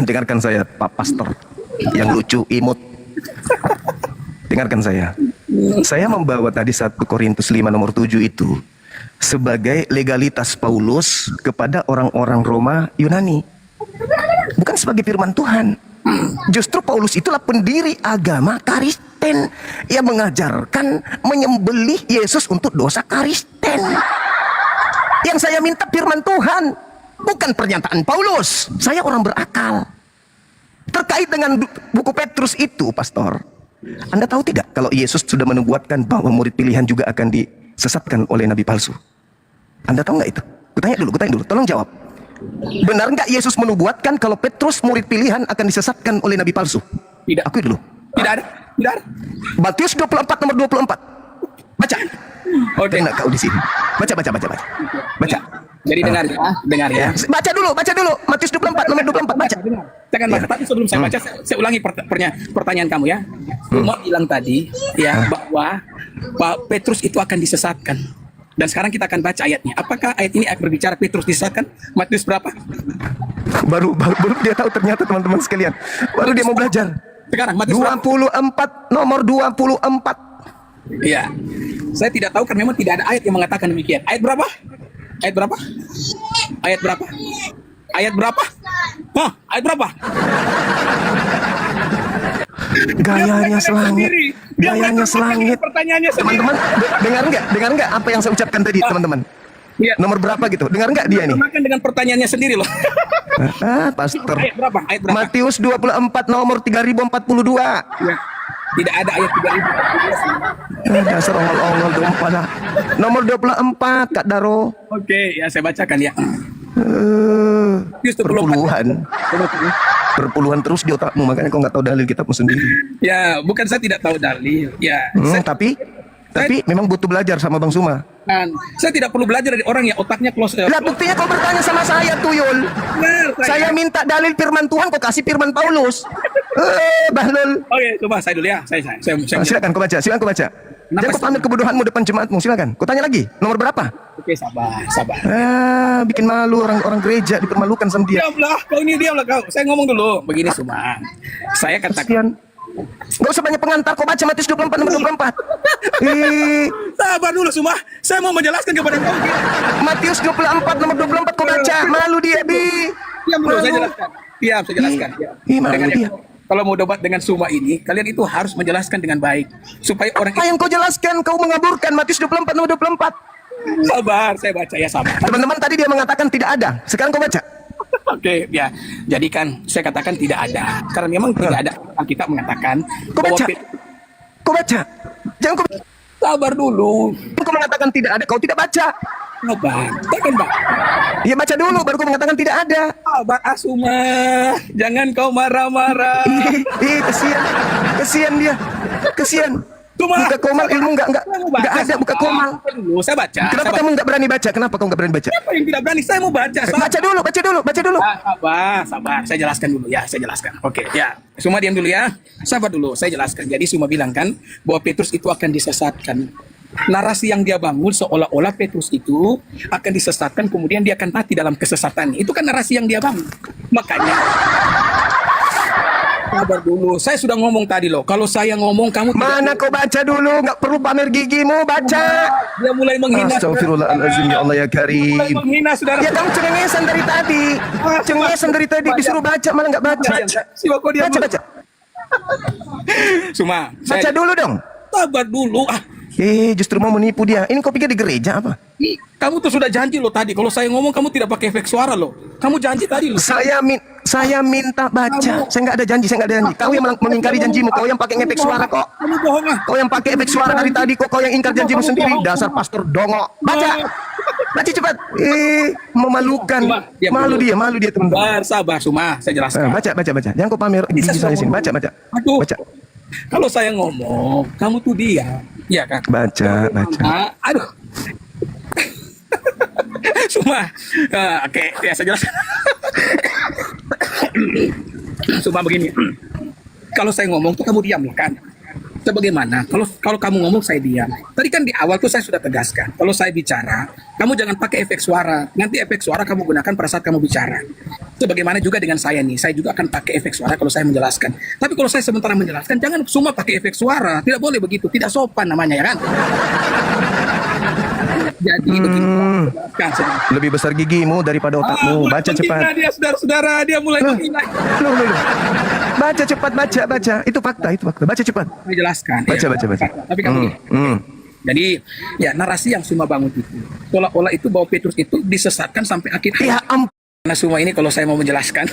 Dengarkan saya, Pak Pastor yang lucu, imut. Dengarkan saya. Saya membawa tadi 1 Korintus 5 nomor 7 itu sebagai legalitas Paulus kepada orang-orang Roma Yunani. Bukan sebagai firman Tuhan. Justru Paulus itulah pendiri agama Kristen yang mengajarkan menyembelih Yesus untuk dosa Kristen. Yang saya minta firman Tuhan, bukan pernyataan Paulus. Saya orang berakal. Terkait dengan buku Petrus itu, Pastor, Anda tahu tidak kalau Yesus sudah menubuatkan bahwa murid pilihan juga akan disesatkan oleh nabi palsu? Anda tahu nggak itu? Kutanya dulu, tolong jawab. Benar nggak Yesus menubuatkan kalau Petrus murid pilihan akan disesatkan oleh nabi palsu? Tidak. Akui dulu. Tidak ada. Matius 24 nomor 24. Baca. Oke. Enak kau di sini. Baca. Baca. Jadi dengar ya. Baca dulu. Matius 24 nomor 24, baca. Jangan baca, tapi sebelum saya baca, saya ulangi pertanyaan kamu ya. Cuma bilang tadi ya bahwa Pak Petrus itu akan disesatkan. Dan sekarang kita akan baca ayatnya. Apakah ayat ini akan berbicara Petrus disesatkan? Matius berapa? Baru dia tahu ternyata, teman-teman sekalian. Baru dia mau belajar. Sekarang Matius 24 nomor 24. Iya. Saya tidak tahu karena memang tidak ada ayat yang mengatakan demikian. Ayat berapa? Ayat berapa? Hah, ayat berapa? Gayanya selangit. Pertanyaannya sendiri. Teman-teman, dengar nggak apa yang saya ucapkan tadi, teman-teman? Iya. Nomor berapa gitu? Dengar nggak dia nih? Makan dengan pertanyaannya sendiri loh. Pastor. Ayat berapa? Matius 24 nomor 3042. Ya. Tidak ada ayat 3042. Dasar ongol-ongol dong pada. Nomor 24, Kak Daro. Oke, ya saya bacakan ya. Perpuluhan terus di otakmu, makanya kau nggak tahu dalil kitabmu sendiri. Ya, bukan saya tidak tahu dalil. Ya, tapi memang butuh belajar sama Bang Suma. Saya tidak perlu belajar dari orang yang otaknya close. Lah buktinya kau bertanya sama saya, Tuyul. Saya minta dalil firman Tuhan, kau kasih firman Paulus. Bahlul. Oke, coba saya dulu ya. Silakan kau baca. Jangan kau pamer kebodohanmu depan jemaatmu, silakan. Kau tanya lagi, nomor berapa? Oke, sabar. Bikin malu orang gereja, dipermalukan sama dia. Diamlah kau. Saya ngomong dulu. Begini semua. Saya katakan. Gak usah banyak pengantar, kau baca Matius 24 nomor 24. Sabar dulu semua. Saya mau menjelaskan kepada kau. Matius 24 nomor 24 kau baca. Malu dia, Diam dulu, saya jelaskan. Diam, saya jelaskan. Malu dia. Kalau mau debat dengan Suma ini, kalian itu harus menjelaskan dengan baik supaya orang apa yang kau jelaskan? Kau mengaburkan Matius 24 nomor 24. Sabar, saya baca ya, sabar. Teman-teman tadi dia mengatakan tidak ada. Sekarang kau baca. Oke, ya. Jadi kan saya katakan tidak ada. Karena memang tidak ada. Kita mengatakan kau baca. Kau baca. Jangan kau sabar dulu. Kau mengatakan tidak ada, kau tidak baca. Sabar. Jangan, Pak. Ya baca dulu baru kau mengatakan tidak ada. Sabar, Asuma. Jangan kau marah-marah. Kesian dia. Kesian. Buka komal ilmu enggak ada buka komal. Saya baca. Kenapa kamu enggak berani baca? Kenapa kau enggak berani baca? Siapa yang tidak berani? Saya mau baca. Baca dulu. Sabar. Saya jelaskan dulu ya. Oke, ya. Suma diam dulu ya. Sabar dulu. Saya jelaskan. Jadi Suma bilang kan bahwa Petrus itu akan disesatkan. Narasi yang dia bangun seolah-olah Petrus itu akan disesatkan, kemudian dia akan mati dalam kesesatan. Itu kan narasi yang dia bangun. Makanya sabar dulu. Saya sudah ngomong tadi loh. Kalau saya ngomong kamu mana kau baca dulu, nggak perlu pamer gigimu, baca. Dia mulai menghina. Astagfirullahaladzim, ya Allah ya Karim. Mulai menghina saudara. Ya kamu cengengesan dari tadi. Disuruh baca malah nggak baca. Baca. Suma. Baca dulu dong. Sabar dulu. Justru mau menipu dia. Ini kau pikir di gereja apa? Kamu tuh sudah janji loh tadi. Kalau saya ngomong kamu tidak pakai efek suara loh. Kamu janji tadi loh. Saya minta baca. Saya nggak ada janji. Kau yang mengingkari janjimu. Kau yang pakai efek suara kok. Kamu bohong ah. Kau yang pakai efek suara dari tadi kok. Kau yang ingkar janjimu sendiri. Dasar pastor dongo. Baca cepat. Memalukan. Malu dia teman-teman. Sabar Suma. Saya jelaskan. Baca. Jangan kau pamer gigi saya sini. Baca. Baca. Kalau saya ngomong, kamu tuh diam. Iya kan? Baca. Aduh. Suma. Oke, ya saya jelaskan. Suma begini. Kalau saya ngomong tuh kamu diam lah kan? Sebagaimana kalau kamu ngomong saya diam. Tadi kan di awal tuh saya sudah tegaskan. Kalau saya bicara, kamu jangan pakai efek suara. Nanti efek suara kamu gunakan pada saat kamu bicara. Sebagaimana juga dengan saya nih, saya juga akan pakai efek suara kalau saya menjelaskan. Tapi kalau saya sementara menjelaskan, jangan semua pakai efek suara. Tidak boleh begitu, tidak sopan namanya ya kan. Jadi begini, jelaskan sebentar. Lebih besar gigimu daripada otakmu. Baca cepat. Dia saudara-saudara, dia mulai Loh. menghina. Loh. Baca cepat, baca. Itu fakta. Baca cepat. Saya jelaskan. Baca. Tapi kamu jadi ya narasi yang Suma bangun itu, seolah-olah itu bahwa Petrus itu disesatkan sampai akhir hayat. Ya ampun. Karena semua ini kalau saya mau menjelaskan